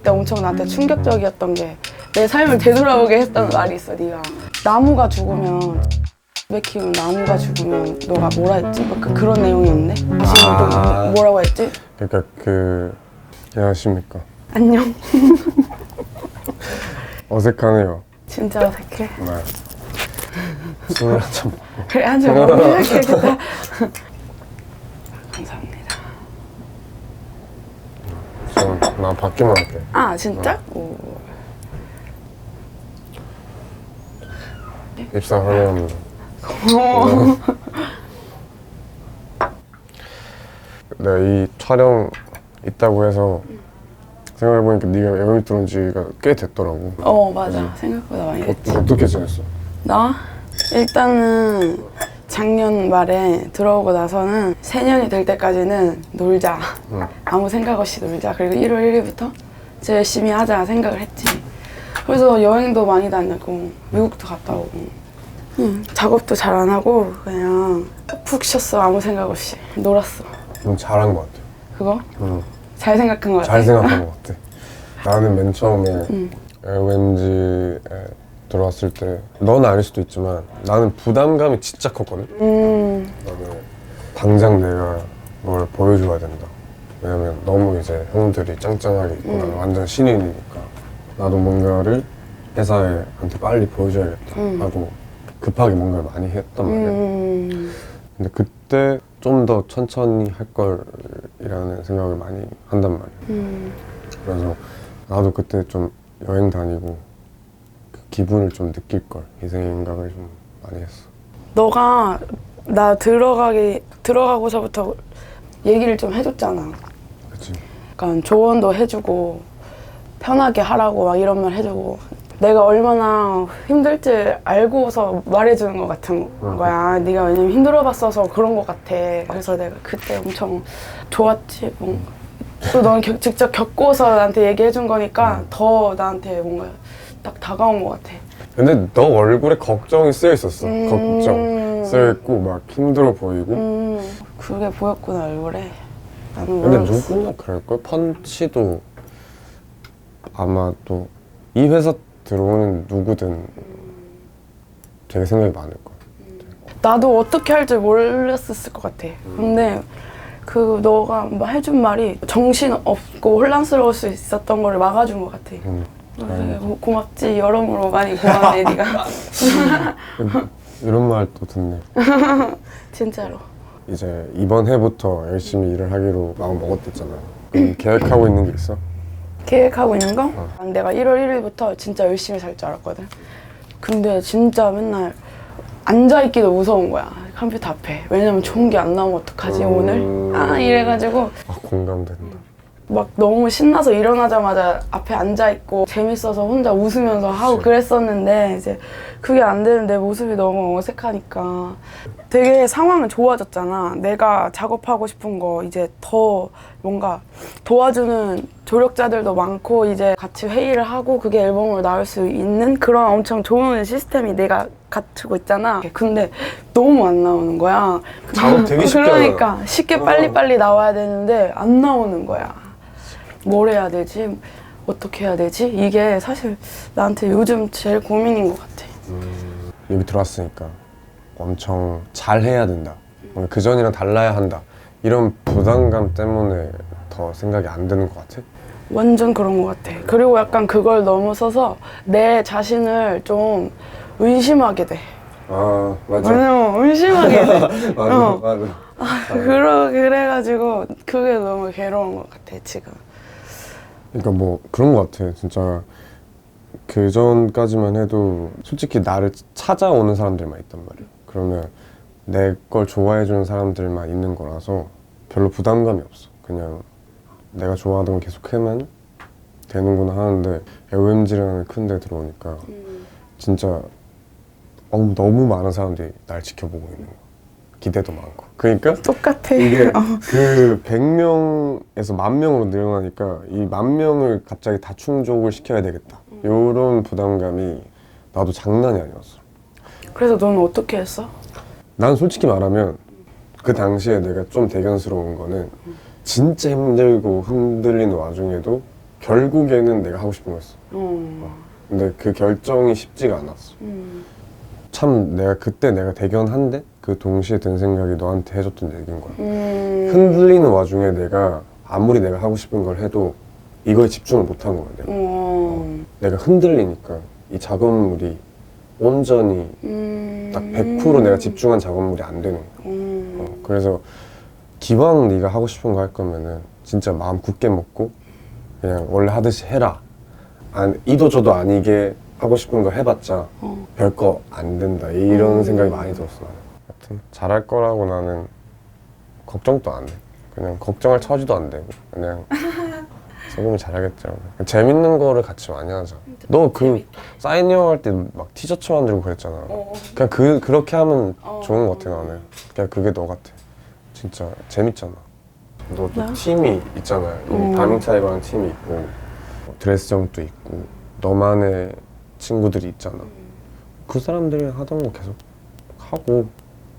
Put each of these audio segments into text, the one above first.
그때 엄청 나한테 충격적이었던 게 내 삶을 되돌아보게 했던 말이 있어. 네가 나무가 죽으면 키우면 나무가 죽으면 너가 뭐라 했지? 막 그런 내용이었네. 지금 또 뭐라고 했지? 그러니까 안녕하십니까. 안녕. 어색하네요. 진짜 어색해. 네. 술을 한잔 먹고. 그래, 한잔 먹고 시작해야겠다. 감사합니다. 나 받기만 할게. 아, 진짜? 오. 입사 환영합니다. 내가 이 촬영 있다고 해서 생각해보니까 네가 여기 들어온 지가 꽤 됐더라고. 맞아. 생각보다 많이 됐지. 어떻게 지냈어? 나? 일단은 작년 말에 들어오고 나서는 새년이 될 때까지는 놀자. 아무 생각 없이 놀자. 그리고 1월 1일부터 진짜 열심히 하자 생각을 했지. 그래서 여행도 많이 다녔고 미국도 갔다 오고 작업도 잘 안 하고 그냥 푹 쉬었어. 아무 생각 없이 놀았어. 넌 잘한 것 같아. 그거? 응. 잘 생각한 것 같아. 잘 생각한 것 같아. 나는 맨 처음에 LNG에 들어왔을 때 넌 아닐 수도 있지만 나는 부담감이 진짜 컸거든. 나는 당장 내가 뭘 보여줘야 된다. 왜냐면 너무 이제 형들이 짱짱하게 있고 나는 완전 신인이니까 나도 뭔가를 회사한테 빨리 보여줘야겠다 하고 급하게 뭔가를 많이 했단 말이야. 근데 그때 좀 더 천천히 할 걸이라는 생각을 많이 한단 말이야. 그래서 나도 그때 좀 여행 다니고 그 기분을 좀 느낄 걸 이 생각을 좀 많이 했어. 너가 나 들어가고서부터 얘기를 좀 해줬잖아. 그치? 약간 조언도 해주고 편하게 하라고 막 이런 말 해주고 내가 얼마나 힘들지 알고서 말해주는 것 같은 거야. 네가 왜냐면 힘들어봤어서 그런 것 같아. 그래서 내가 그때 엄청 좋았지. 또 넌 직접 겪고서 나한테 얘기해준 거니까 더 나한테 뭔가 딱 다가온 것 같아. 근데 너 얼굴에 걱정이 쓰여 있었어. 걱정 쓰여 있고 막 힘들어 보이고. 그게 보였구나 얼굴에. 나는 근데 몰랐어. 누구나 그럴걸? 펀치도 아마 또 이 회사 들어오는 누구든 되게 생각이 많을 거야. 나도 어떻게 할지 몰랐을 것 같아. 근데 그 너가 해준 말이 정신 없고 혼란스러울 수 있었던 거를 막아준 것 같아. 되게 고맙지. 여러모로 많이 고맙네 네가. 이런 말 또 듣네. 진짜로. 이제 이번 해부터 열심히 일을 하기로 마음 먹었댔잖아. 그럼 계획하고 있는 게 있어? 계획하고 있는 거? 내가 1월 1일부터 진짜 열심히 살 줄 알았거든. 근데 진짜 맨날 앉아있기도 무서운 거야. 컴퓨터 앞에. 왜냐면 좋은 게 안 나오면 어떡하지 오늘? 이래가지고 공감된다. 막 너무 신나서 일어나자마자 앞에 앉아있고 재밌어서 혼자 웃으면서 하고 그치. 그랬었는데 이제 그게 안 되는 내 모습이 너무 어색하니까 되게 상황은 좋아졌잖아. 내가 작업하고 싶은 거 이제 더 뭔가 도와주는 조력자들도 많고 이제 같이 회의를 하고 그게 앨범으로 나올 수 있는 그런 엄청 좋은 시스템이 내가 갖추고 있잖아. 근데 너무 안 나오는 거야. 작업 되게 쉽게 그러니까 쉽게 빨리빨리 나와야 되는데 안 나오는 거야. 뭘 해야 되지? 어떻게 해야 되지? 이게 사실 나한테 요즘 제일 고민인 것 같아. 여기 들어왔으니까 엄청 잘 해야 된다. 그 전이랑 달라야 한다. 이런 부담감 때문에 더 생각이 안 드는 것 같아. 완전 그런 것 같아. 그리고 약간 그걸 넘어서서 내 자신을 좀 의심하게 돼. 아 맞아. 왜냐면 의심하게 돼. 맞아. 그래가지고 그게 너무 괴로운 것 같아 지금. 그러니까 뭐 그런 것 같아. 진짜 그 전까지만 해도 솔직히 나를 찾아오는 사람들만 있단 말이야. 그러면 내 걸 좋아해주는 사람들만 있는 거라서 별로 부담감이 없어. 그냥 내가 좋아하던 거 계속 하면 되는구나 하는데 OMG라는 큰 데 들어오니까 진짜 너무 많은 사람들이 날 지켜보고 있는 거야. 기대도 많고. 그러니까 똑같아. 이게 그 100명에서 10,000명으로 늘어나니까 이 10,000명을 갑자기 다 충족을 시켜야 되겠다. 이런 부담감이 나도 장난이 아니었어. 그래서 너는 어떻게 했어? 난 솔직히 말하면 그 당시에 내가 좀 대견스러운 거는 진짜 힘들고 흔들리는 와중에도 결국에는 내가 하고 싶은 거였어. 근데 그 결정이 쉽지가 않았어. 참 내가 대견한데 그 동시에 든 생각이 너한테 해줬던 얘기인 거야. 흔들리는 와중에 아무리 내가 하고 싶은 걸 해도 이거에 집중을 못한 거야. 내가 흔들리니까 이 작업물이 온전히 딱 100% 내가 집중한 작업물이 안 되는 거야. 그래서 기왕 네가 하고 싶은 거 할 거면은 진짜 마음 굳게 먹고 그냥 원래 하듯이 해라. 이도저도 아니게 하고 싶은 거 해봤자 별거 안 된다. 이런 생각이 많이 들었어. 나는. 하여튼 잘할 거라고 나는 걱정도 안 해. 그냥 걱정할 처지도 안 되고 그냥 소금이 잘하겠죠. 재밌는 거를 같이 많이 하자. 너 그 사인형 할 때 막 티셔츠 만들고 그랬잖아. 그냥 그렇게 하면 좋은 거 같아. 나는 그냥 그게 너 같아. 진짜 재밌잖아. 너도 팀이 있잖아. 다밍타이거라는 팀이 있고 드레스정도 있고 너만의 친구들이 있잖아. 그 사람들이랑 하던 거 계속 하고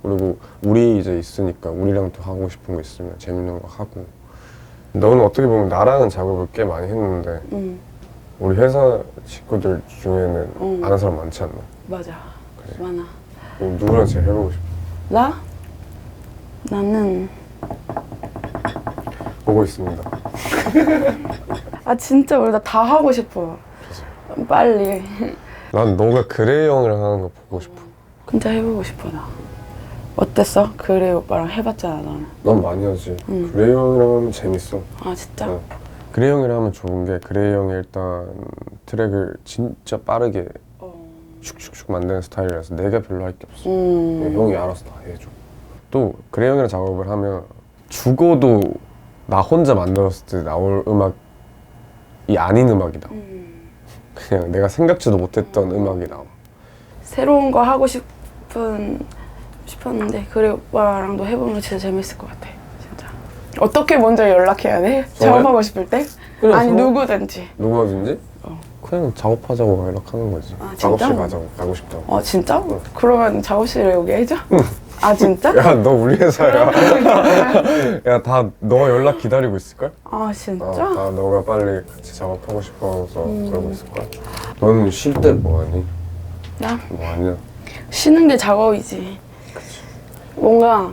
그리고 우리 이제 있으니까 우리랑 또 하고 싶은 거 있으면 재밌는 거 하고. 너는 어떻게 보면 나랑은 작업을 꽤 많이 했는데 우리 회사 식구들 중에는 아는 사람 많지 않나? 맞아. 그래. 많아. 그럼 누구랑 제일 해보고 싶어? 나? 나는 보고 있습니다. 아 진짜 우리 나 다 하고 싶어. 빨리. 난 너가 그레이 형이랑 하는 거 보고 싶어. 진짜 해보고 싶어 나. 어땠어? 그래 오빠랑 해봤잖아 너는. 난 많이 하지. 그레이 형이랑 하면 재밌어. 아 진짜? 그레이 형이랑 하면 좋은 게 그레이 형이 일단 트랙을 진짜 빠르게 슉슉슉 만드는 스타일이라서 내가 별로 할 게 없어. 형이 알아서 다 해줘. 또 그레이 형이랑 작업을 하면 죽어도 나 혼자 만들었을 때 나올 음악이 아닌 음악이 나와. 그냥 내가 생각지도 못했던 음악이 나와. 새로운 거 하고 싶었는데 그래 오빠랑도 해보면 진짜 재밌을 것 같아. 진짜. 어떻게 먼저 연락해야 돼? 작업하고 싶을 때? 그래, 아니 누구든지. 누구든지? 그냥 작업하자고 연락하는 거지. 아, 진짜? 작업실 가고 싶다고. 아 진짜? 그러면 작업실에 오게 해줘? 아 진짜? 야, 너 우리 회사야. 야, 다 너 연락 기다리고 있을걸? 아 진짜? 다 너가 빨리 같이 작업하고 싶어서 그러고 있을걸? 너는 쉴 때 뭐 하니? 나? 뭐 하냐? 쉬는 게 작업이지. 뭔가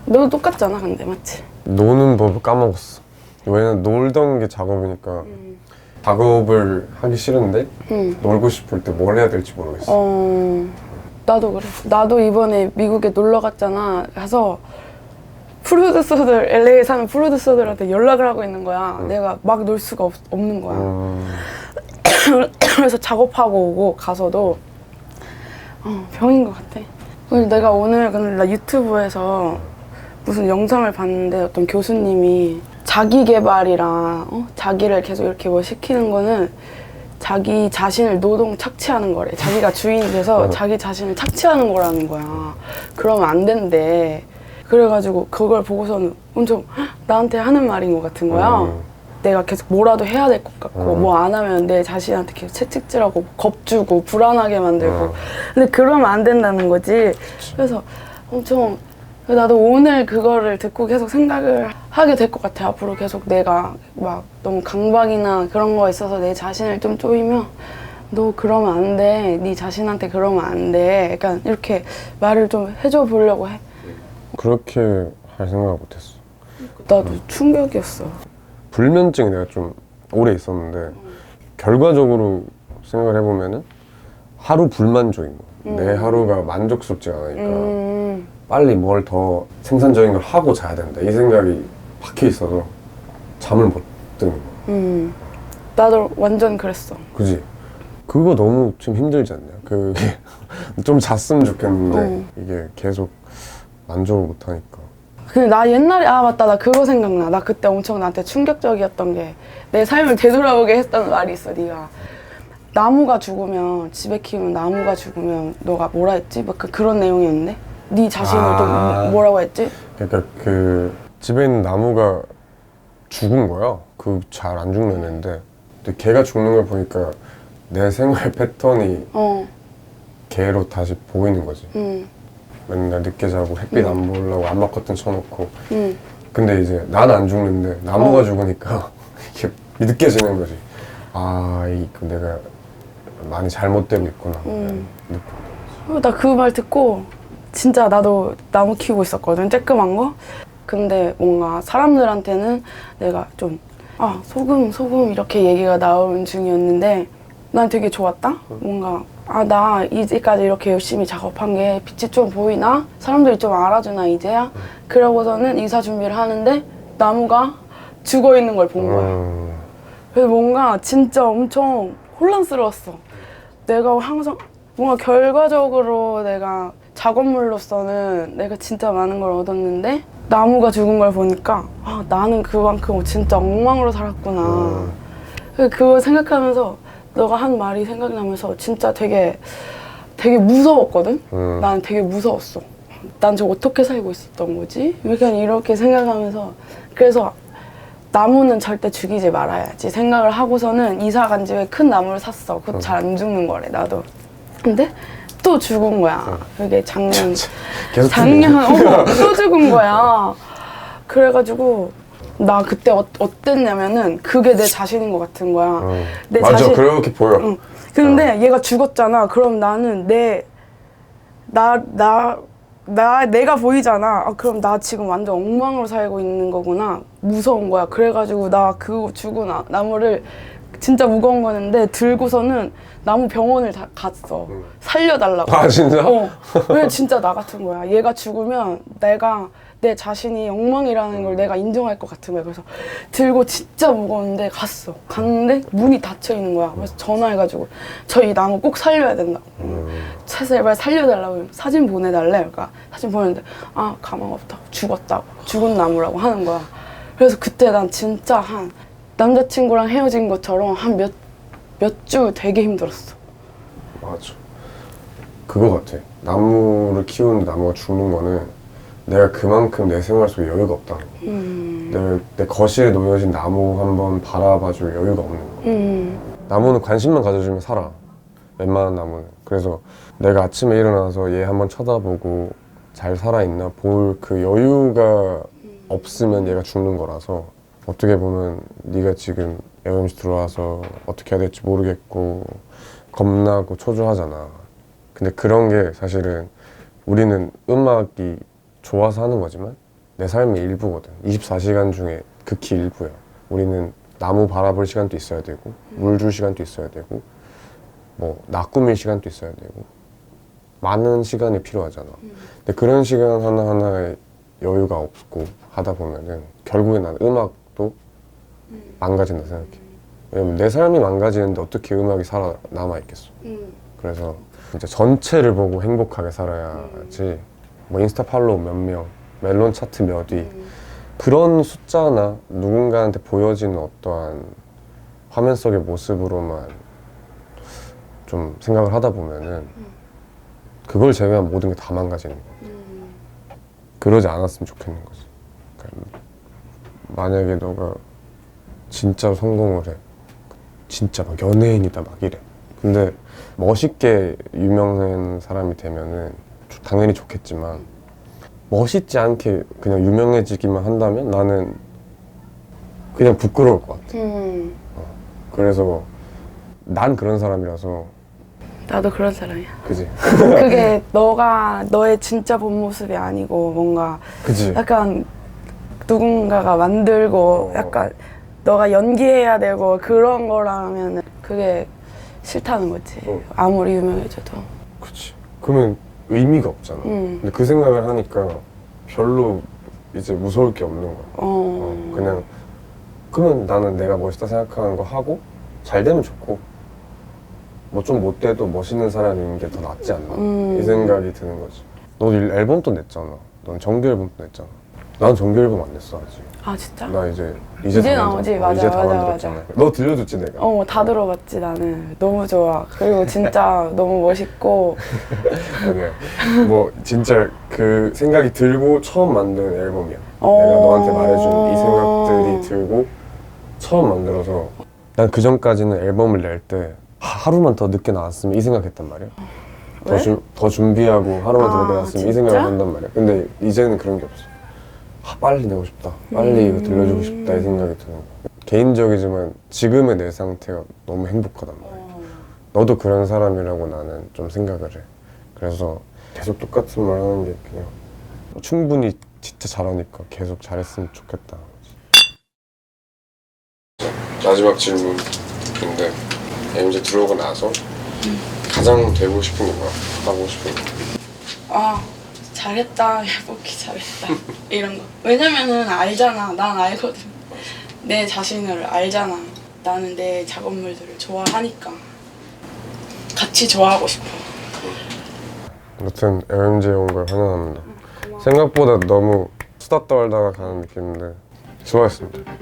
너도 똑같잖아 근데 맞지? 노는 법을 까먹었어. 왜냐면 놀던 게 작업이니까 작업을 하기 싫은데 놀고 싶을 때 뭘 해야 될지 모르겠어. 나도 그래. 나도 이번에 미국에 놀러 갔잖아. 가서 프로듀서들, LA에 사는 프로듀서들한테 연락을 하고 있는 거야. 내가 막 놀 수가 없는 거야. 그래서 작업하고 오고 가서도 병인 것 같아. 그래서 내가 오늘 근데 나 유튜브에서 무슨 영상을 봤는데 어떤 교수님이 자기 개발이랑 자기를 계속 이렇게 뭐 시키는 거는 자기 자신을 노동 착취하는 거래. 자기가 주인이 돼서 자기 자신을 착취하는 거라는 거야. 그러면 안 된대. 그래가지고 그걸 보고서는 엄청 나한테 하는 말인 것 같은 거야. 내가 계속 뭐라도 해야 될 것 같고 뭐 안 하면 내 자신한테 계속 채찍질하고 겁주고 불안하게 만들고 근데 그러면 안 된다는 거지. 그래서 엄청 나도 오늘 그거를 듣고 계속 생각을 하게 될 것 같아. 앞으로 계속 내가 막 너무 강박이나 그런 거에 있어서 내 자신을 좀 쪼이면 너 그러면 안 돼. 네 자신한테 그러면 안 돼. 약간 이렇게 말을 좀 해줘 보려고 해. 그렇게 할 생각을 못했어. 나도 충격이었어. 불면증이 내가 좀 오래 있었는데 결과적으로 생각을 해보면은 하루 불만족인 거야. 내 하루가 만족스럽지 않으니까 빨리 뭘 더 생산적인 걸 하고 자야 된다 이 생각이 박혀 있어서 잠을 못 드는 거야. 나도 완전 그랬어. 그지? 그거 너무 좀 힘들지 않냐? 그게 좀 잤으면 좋겠는데 이게 계속 만족을 못 하니까. 근데 나 옛날에 맞다 나 그거 생각나. 나 그때 엄청 나한테 충격적이었던 게 내 삶을 되돌아보게 했던 말이 있어. 네가 나무가 죽으면 집에 키우는 나무가 죽으면 너가 뭐라 했지? 막 그런 내용이었는데 네 자신을 또 뭐라고 했지? 그러니까 그 집에 있는 나무가 죽은 거야. 그 잘 안 죽는 애인데 근데 걔가 죽는 걸 보니까 내 생활 패턴이 걔로 다시 보이는 거지. 맨날 늦게 자고 햇빛 안 보려고 암막 커튼 쳐놓고 근데 이제 난 안 죽는데 나무가 죽으니까 이게 느껴지는 거지. 아, 이거 내가 많이 잘못되고 있구나. 나 그 말 듣고 진짜 나도 나무 키우고 있었거든, 쬐끄만 거. 근데 뭔가 사람들한테는 내가 좀 소금 이렇게 얘기가 나오는 중이었는데 난 되게 좋았다. 뭔가 나 이제까지 이렇게 열심히 작업한 게 빛이 좀 보이나? 사람들이 좀 알아주나 이제야? 그러고서는 이사 준비를 하는데 나무가 죽어 있는 걸 본 거야. 그래서 뭔가 진짜 엄청 혼란스러웠어. 내가 항상 뭔가 결과적으로 내가 작업물로서는 내가 진짜 많은 걸 얻었는데 나무가 죽은 걸 보니까 나는 그만큼 진짜 엉망으로 살았구나. 그거 생각하면서 너가 한 말이 생각나면서 진짜 되게 무서웠거든? 나는 되게 무서웠어. 난 저 어떻게 살고 있었던 거지? 이렇게 생각하면서 그래서 나무는 절대 죽이지 말아야지 생각을 하고서는 이사 간 집에 큰 나무를 샀어. 그것도 잘 안 죽는 거래, 나도. 근데 또 죽은 거야. 그게 작년 또 죽은 거야. 그래가지고 나 그때 어땠냐면은 그게 내 자신인 것 같은 거야. 내 맞아, 자신, 그렇게 보여. 근데 얘가 죽었잖아. 그럼 나는 내가 보이잖아. 그럼 나 지금 완전 엉망으로 살고 있는 거구나. 무서운 거야. 그래가지고 나 그 죽은 나무를 진짜 무거운 거였는데 들고서는 나무 병원을 갔어. 살려달라고. 아, 진짜? 왜 진짜 나 같은 거야. 얘가 죽으면 내 자신이 엉망이라는 걸 내가 인정할 것 같은 거야. 그래서 들고 진짜 무거운데 갔는데 문이 닫혀 있는 거야. 그래서 전화해가지고 이 나무 꼭 살려야 된다고. 제발 살려달라고. 사진 보내달래. 그러니까 사진 보냈는데 가망 없다고. 죽었다고. 죽은 나무라고 하는 거야. 그래서 그때 난 진짜 남자친구랑 헤어진 것처럼 몇 주 되게 힘들었어. 맞아. 그거 같아. 나무를 키우는데 나무가 죽는 거는 내가 그만큼 내 생활 속에 여유가 없다는 거. 내 거실에 놓여진 나무 한번 바라봐줄 여유가 없는 거. 나무는 관심만 가져주면 살아. 웬만한 나무는. 그래서 내가 아침에 일어나서 얘 한번 쳐다보고 잘 살아있나 볼 그 여유가 없으면 얘가 죽는 거라서 어떻게 보면 네가 지금 에어엠씨 들어와서 어떻게 해야 될지 모르겠고 겁나고 초조하잖아. 근데 그런 게 사실은 우리는 음악이 좋아서 하는 거지만 내 삶의 일부거든. 24시간 중에 극히 일부야. 우리는 나무 바라볼 시간도 있어야 되고 물 줄 시간도 있어야 되고 나 꾸밀 시간도 있어야 되고 많은 시간이 필요하잖아. 근데 그런 시간 하나하나에 여유가 없고 하다 보면은 결국엔 난 음악도 망가진다 생각해. 왜냐면 내 삶이 망가지는데 어떻게 음악이 살아남아 있겠어. 그래서 진짜 전체를 보고 행복하게 살아야지 인스타 팔로우 몇 명, 멜론 차트 몇 위 그런 숫자나 누군가한테 보여지는 어떠한 화면 속의 모습으로만 좀 생각을 하다 보면은 그걸 제외한 모든 게 다 망가지는 거야. 그러지 않았으면 좋겠는 거지. 그러니까 만약에 너가 진짜 성공을 해. 진짜 막 연예인이다 막 이래. 근데 멋있게 유명한 사람이 되면은 당연히 좋겠지만 멋있지 않게 그냥 유명해지기만 한다면 나는 그냥 부끄러울 것 같아. 그래서 난 그런 사람이라서. 나도 그런 사람이야. 그지? 그게 너의 진짜 본 모습이 아니고 뭔가 그지? 약간 누군가가 만들고 약간 너가 연기해야 되고 그런 거라면 그게 싫다는 거지. 아무리 유명해져도. 그치. 그러면 의미가 없잖아. 근데 그 생각을 하니까 별로 이제 무서울 게 없는 거야. 그냥 그러면 나는 내가 멋있다 생각하는 거 하고 잘 되면 좋고 좀 못 돼도 멋있는 사람인 게 더 낫지 않나 이 생각이 드는 거지. 너 앨범도 냈잖아. 넌 정규 앨범도 냈잖아. 난 정규 앨범 안 냈어 아직. 아 진짜? 나 이제 나오지. 맞아, 이제 다 맞아, 만들었잖아. 맞아. 너 들려줬지 내가? 다 들어봤지 나는. 너무 좋아. 그리고 진짜 너무 멋있고. 그래. 진짜 그 생각이 들고 처음 만든 앨범이야. 내가 너한테 말해준 이 생각들이 들고 처음 만들어서 난 그 전까지는 앨범을 낼 때 하루만 더 늦게 나왔으면 이 생각했단 말이야. 왜? 더 준비하고 하루만 더 늦게 나왔으면 이 진짜? 생각을 한단 말이야. 근데 이제는 그런 게 없어. 빨리 내고 싶다. 빨리 이거 들려주고 싶다 이 생각이 드는 거야. 개인적이지만 지금의 내 상태가 너무 행복하단 말이야. 너도 그런 사람이라고 나는 좀 생각을 해. 그래서 계속 똑같은 말 하는 게 그냥 충분히 진짜 잘하니까 계속 잘했으면 좋겠다. 마지막 질문인데 이제 들어오고 나서 가장 되고 싶은 게 뭐야? 하고 싶은 거? 아 잘했다 예복이 잘했다 이런 거. 왜냐면은 알잖아. 난 알거든. 내 자신을 알잖아. 나는 내 작업물들을 좋아하니까 같이 좋아하고 싶어. 아무튼 LMG에 온 걸 환영합니다. 생각보다 너무 수다 떨다가 가는 느낌인데 수고하셨습니다.